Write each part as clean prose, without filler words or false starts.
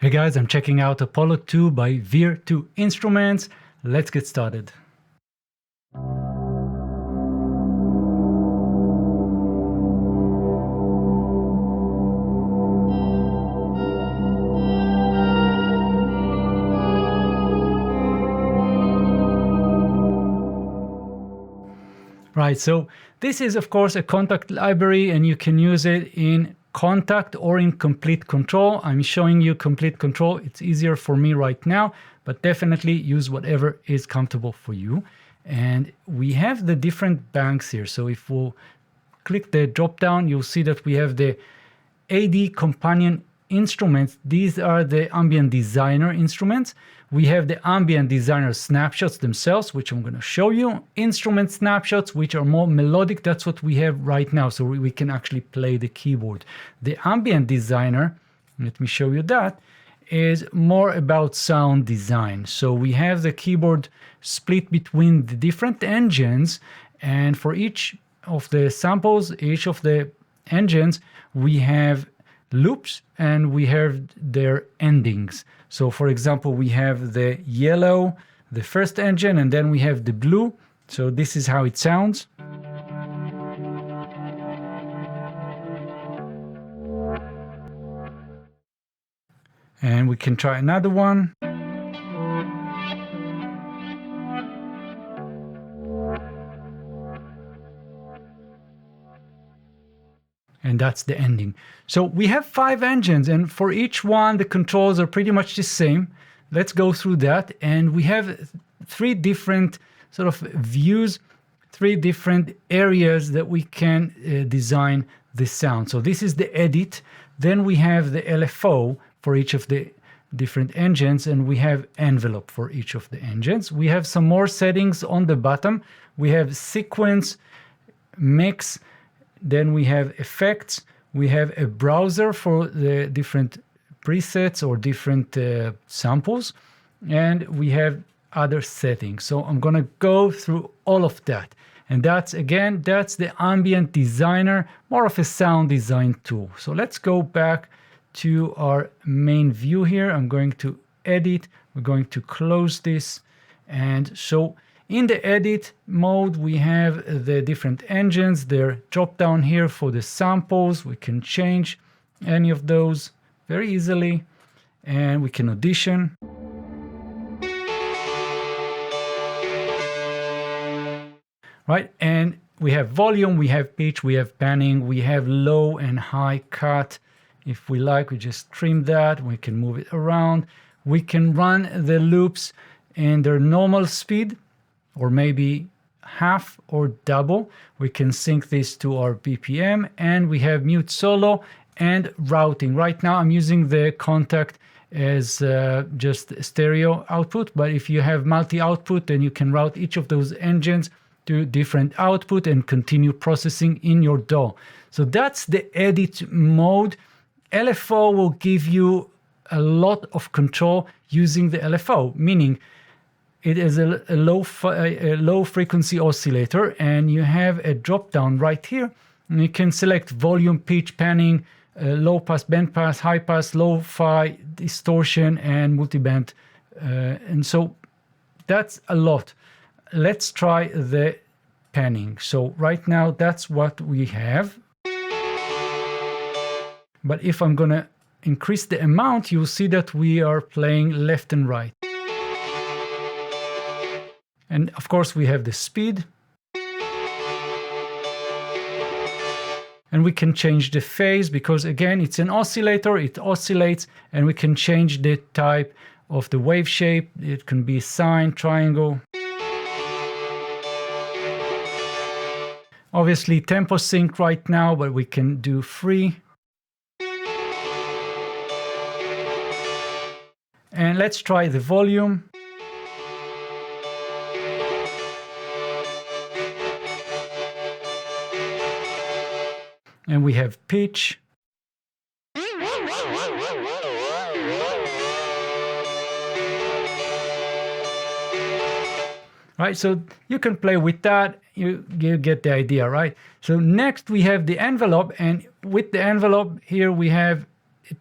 Hey guys, I'm checking out Apollo 2 by Vir2 Instruments. Let's get started. Right, so this is of course a Kontakt library and you can use it in Kontakt or in Complete Control. I'm showing you Complete Control. It's easier for me right now, but definitely use whatever is comfortable for you. And we have the different banks here. So if we'll click the drop down, you'll see that we have the AD companion instruments. These are the Ambient Designer instruments. We have the Ambient Designer snapshots themselves, which I'm going to show you. Instrument snapshots, which are more melodic. That's what we have right now. So we can actually play the keyboard. The Ambient Designer, let me show you that, is more about sound design. So we have the keyboard split between the different engines. And for each of the samples, each of the engines, we have loops and we have their endings. So for example, we have the yellow, the first engine, and then we have the blue. So this is how it sounds. And we can try another one. And that's the ending. So we have 5 engines, and for each one, the controls are pretty much the same. Let's go through that. And we have 3 different sort of views, 3 different areas that we can design the sound. So this is the edit. Then we have the LFO for each of the different engines, and we have envelope for each of the engines. We have some more settings on the bottom. We have sequence, mix, then we have effects, we have a browser for the different presets or different samples, and we have other settings. So I'm gonna go through all of that. And that's the Ambient Designer, more of a sound design tool. So let's go back to our main view here. I'm going to edit, we're going to close this. And so in the edit mode, we have the different engines. They're dropped down here for the samples. We can change any of those very easily, and we can audition. Right, and we have volume, we have pitch, we have panning, we have low and high cut. If we like, we just trim that. We can move it around. We can run the loops in their normal speed, or maybe half or double. We can sync this to our BPM, and we have mute solo and routing. Right now I'm using the Kontakt as just stereo output, but if you have multi-output, then you can route each of those engines to different output and continue processing in your DAW. So that's the edit mode. LFO will give you a lot of control using the LFO, meaning it is a low frequency oscillator, and you have a drop down right here, and you can select volume, pitch, panning, low pass, band pass, high pass, lo-fi, distortion, and multiband. And so that's a lot. Let's try the panning. So right now that's what we have. But if I'm gonna increase the amount, you'll see that we are playing left and right. And of course we have the speed. And we can change the phase because again, it's an oscillator, it oscillates, and we can change the type of the wave shape. It can be sine, triangle. Obviously tempo sync right now, but we can do free. And let's try the volume. And we have pitch. Right, so you can play with that, you get the idea, right? So next we have the envelope, and with the envelope here we have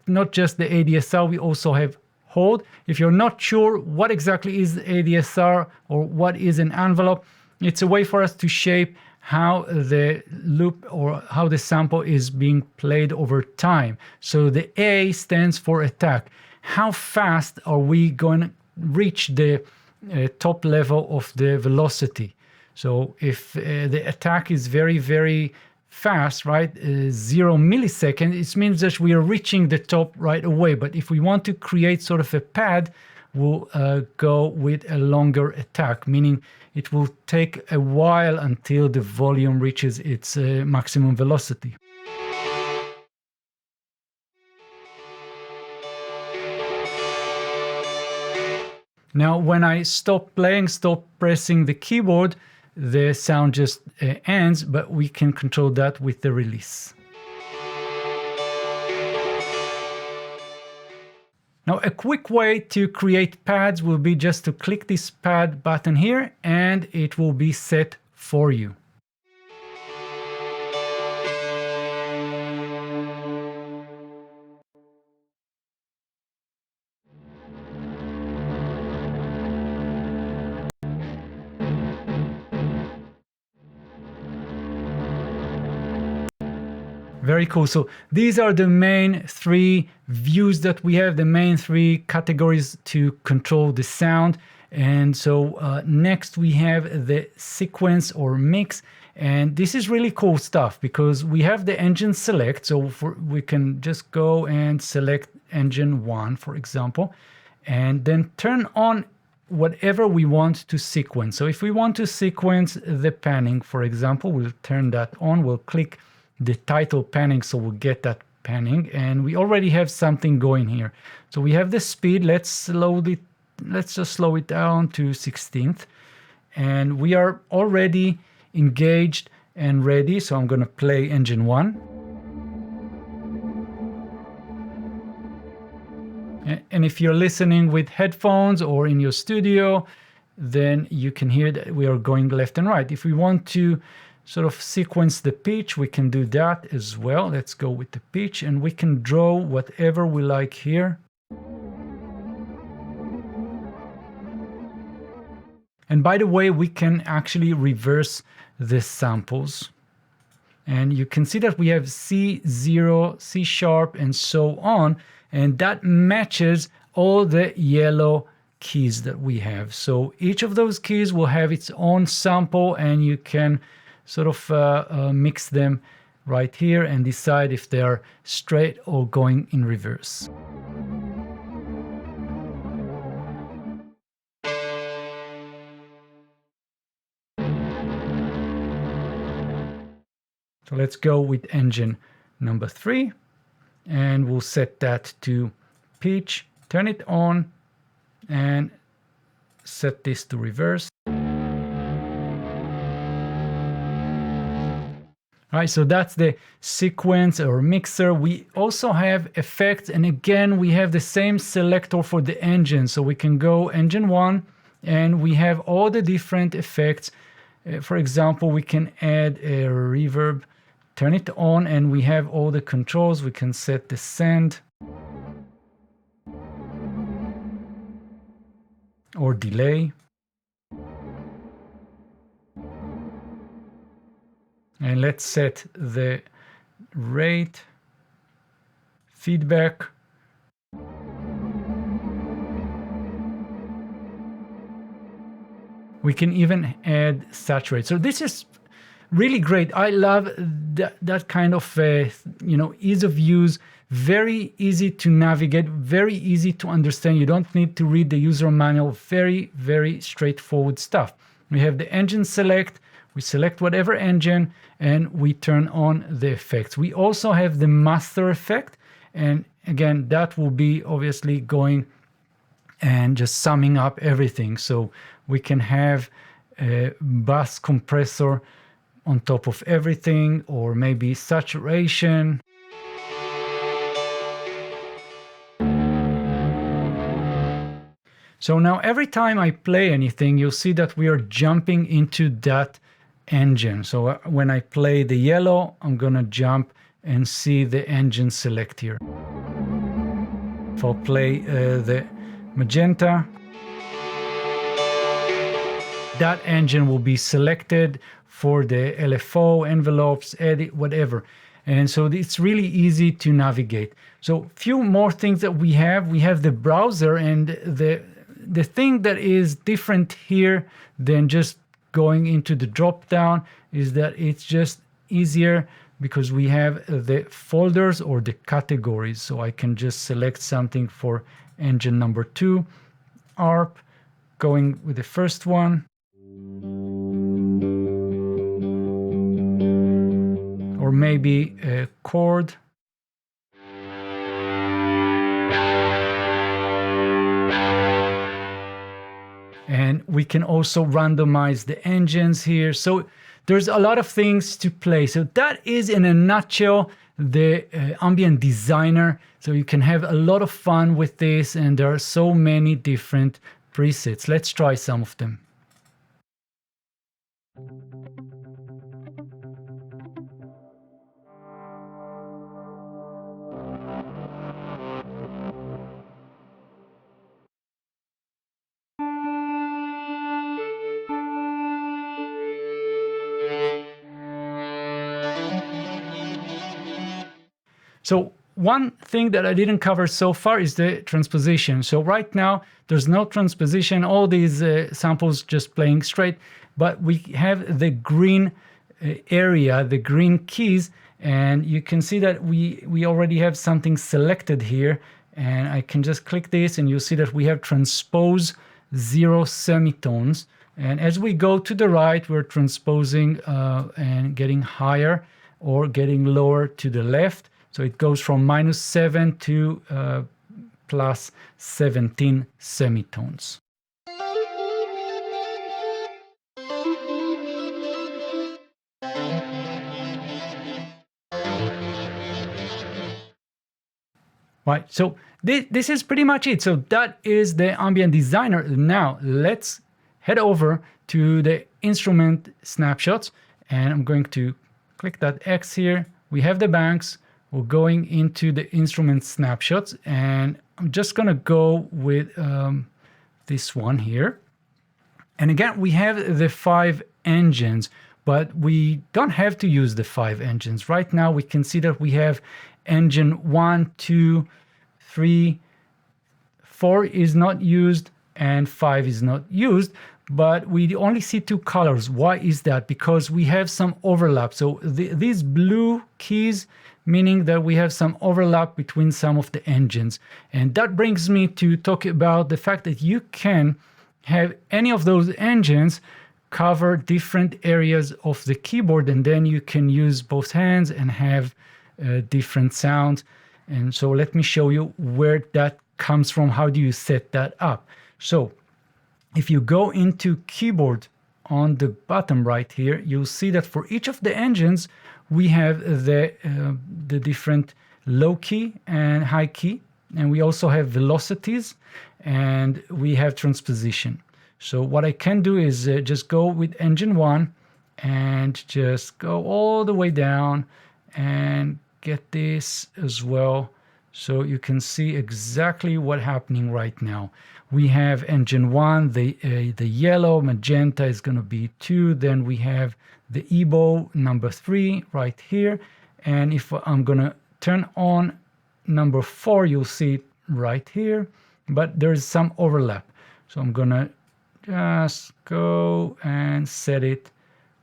not just the ADSR, we also have hold. If you're not sure what exactly is ADSR or what is an envelope, it's a way for us to shape how the loop or how the sample is being played over time. So the A stands for attack. How fast are we going to reach the top level of the velocity? So if the attack is very, very fast, right, 0 millisecond, it means that we are reaching the top right away. But if we want to create sort of a pad, we'll go with a longer attack, meaning it will take a while until the volume reaches its maximum velocity. Now, when I stop playing, stop pressing the keyboard, the sound just ends, but we can control that with the release. Now, a quick way to create pads will be just to click this pad button here, and it will be set for you. Very cool. So these are the main three views that we have, the main three categories to control the sound. And so next we have the sequence or mix. And this is really cool stuff because we have the engine select. So we can just go and select engine 1, for example, and then turn on whatever we want to sequence. So if we want to sequence the panning, for example, we'll turn that on. We'll click the title panning, so we'll get that panning, and we already have something going here. So we have the speed. Let's just slow it down to 16th, and we are already engaged and ready. So I'm going to play engine 1. And if you're listening with headphones or in your studio, then you can hear that we are going left and right. If we want to sort of sequence the pitch, we can do that as well. Let's go with the pitch, and we can draw whatever we like here. And by the way, we can actually reverse the samples. And you can see that we have C0, C sharp, and so on. And that matches all the yellow keys that we have. So each of those keys will have its own sample, and you can sort of mix them right here and decide if they are straight or going in reverse. So let's go with engine number 3, and we'll set that to pitch, turn it on, and set this to reverse. All right, so that's the sequence or mixer. We also have effects, and again, we have the same selector for the engine. So we can go engine 1, and we have all the different effects. For example, we can add a reverb, turn it on, and we have all the controls. We can set the send or delay. And let's set the rate, feedback. We can even add saturate. So this is really great. I love that kind of ease of use. Very easy to navigate, very easy to understand. You don't need to read the user manual. Very, very straightforward stuff. We have the engine select. We select whatever engine, and we turn on the effects. We also have the master effect, and again, that will be obviously going and just summing up everything. So we can have a bass compressor on top of everything, or maybe saturation. So now every time I play anything, you'll see that we are jumping into that engine. So when I play the yellow, I'm gonna jump and see the engine select here. If I'll play the magenta, that engine will be selected for the LFO, envelopes, edit, whatever. And so it's really easy to navigate. So few more things that we have. We have the browser, and the thing that is different here than just going into the drop down is that it's just easier because we have the folders or the categories. So I can just select something for engine number 2, ARP, going with the first one. Or maybe a chord. And we can also randomize the engines here. So there's a lot of things to play. So that is, in a nutshell, the Ambient Designer. So you can have a lot of fun with this, and there are so many different presets. Let's try some of them. So one thing that I didn't cover so far is the transposition. So right now, there's no transposition, all these samples just playing straight, but we have the green area, the green keys, and you can see that we already have something selected here, and I can just click this and you'll see that we have transpose 0 semitones. And as we go to the right, we're transposing and getting higher or getting lower to the left. So it goes from -7 to +17 semitones. Right, so this is pretty much it. So that is the Ambient Designer. Now let's head over to the instrument snapshots, and I'm going to click that X here. We have the banks. We're going into the instrument snapshots, and I'm just going to go with this one here. And again, we have the 5 engines, but we don't have to use the 5 engines. Right now, we can see that we have engine 1, 2, 3, 4 is not used, and 5 is not used. But we only see 2 colors. Why is that? Because we have some overlap. So these blue keys, meaning that we have some overlap between some of the engines. And that brings me to talk about the fact that you can have any of those engines cover different areas of the keyboard, and then you can use both hands and have different sounds. And so let me show you where that comes from. How do you set that up? So if you go into keyboard on the bottom right here, you'll see that for each of the engines, we have the different low key and high key, and we also have velocities, and we have transposition. So what I can do is just go with engine 1 and just go all the way down and get this as well. So you can see exactly what's happening right now. We have engine 1, the yellow, magenta is going to be 2. Then we have the EBO number 3 right here. And if I'm going to turn on number 4, you'll see it right here. But there's some overlap. So I'm going to just go and set it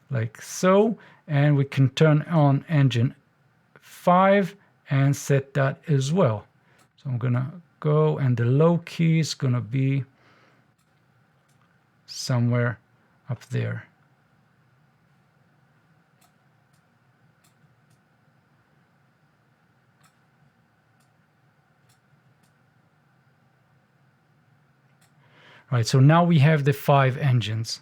like so. And we can turn on engine 5 and set that as well. So I'm going to go, and the low key is going to be somewhere up there. Right, so now we have the 5 engines.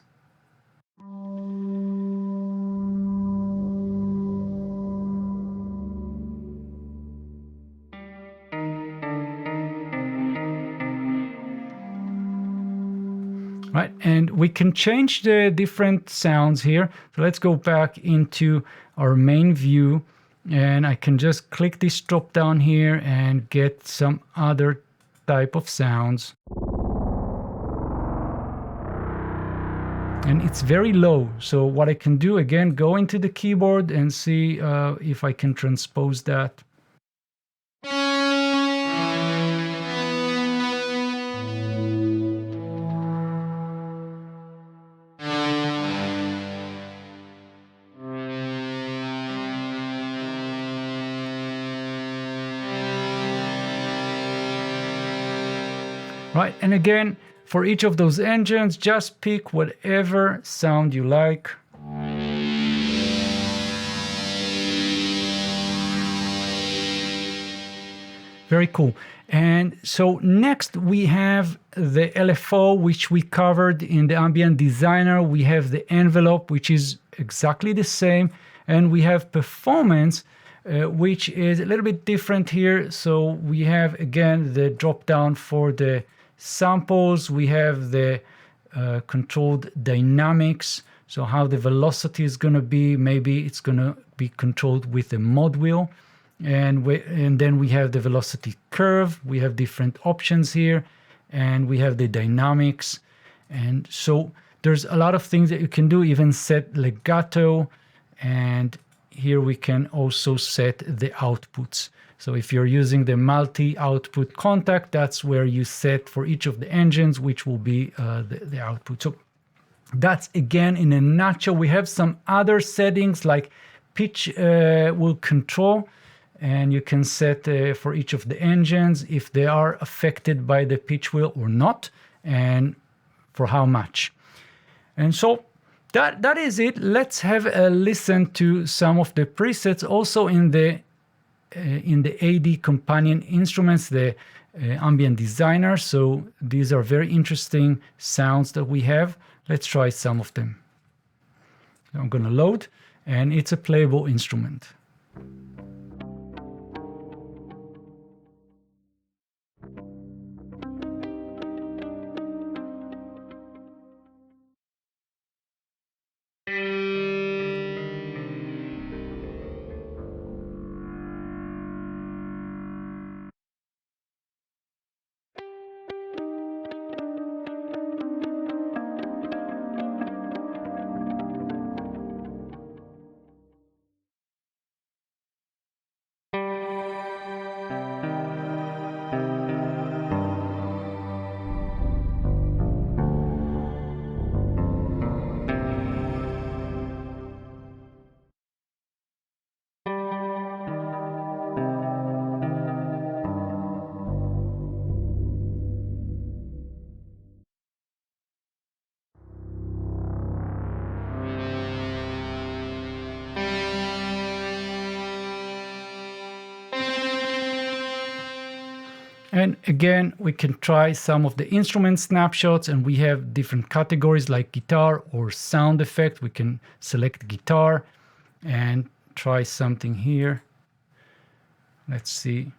Right, and we can change the different sounds here. So let's go back into our main view, and I can just click this drop down here and get some other type of sounds. And it's very low. So what I can do, again, go into the keyboard and see if I can transpose that. Right, and again, for each of those engines, just pick whatever sound you like. Very cool. And so next we have the LFO, which we covered in the Ambient Designer. We have the envelope, which is exactly the same. And we have performance, which is a little bit different here. So we have, again, the drop down for the samples. We have the controlled dynamics, so how the velocity is going to be. Maybe it's going to be controlled with a mod wheel. And then we have the velocity curve. We have different options here, and we have the dynamics. And so there's a lot of things that you can do, even set legato. And here we can also set the outputs. So if you're using the multi-output Kontakt, that's where you set for each of the engines, which will be the output. So that's, again, in a nutshell. We have some other settings like pitch will control, and you can set for each of the engines if they are affected by the pitch wheel or not, and for how much. And so that is it. Let's have a listen to some of the presets also in the AD companion instruments, the Ambient Designer. So these are very interesting sounds that we have. Let's try some of them. So I'm going to load, and it's a playable instrument. And again, we can try some of the instrument snapshots, and we have different categories like guitar or sound effect. We can select guitar and try something here. Let's see.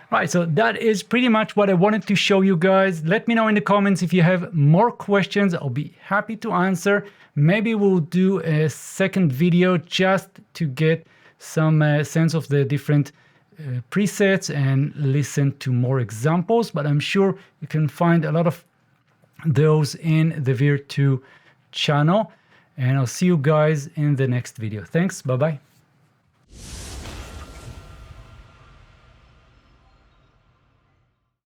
Right, so that is pretty much what I wanted to show you guys. Let me know in the comments if you have more questions. I'll be happy to answer. Maybe we'll do a second video just to get some sense of the different presets and listen to more examples. But I'm sure you can find a lot of those in the Vir2 channel. And I'll see you guys in the next video. Thanks, bye-bye.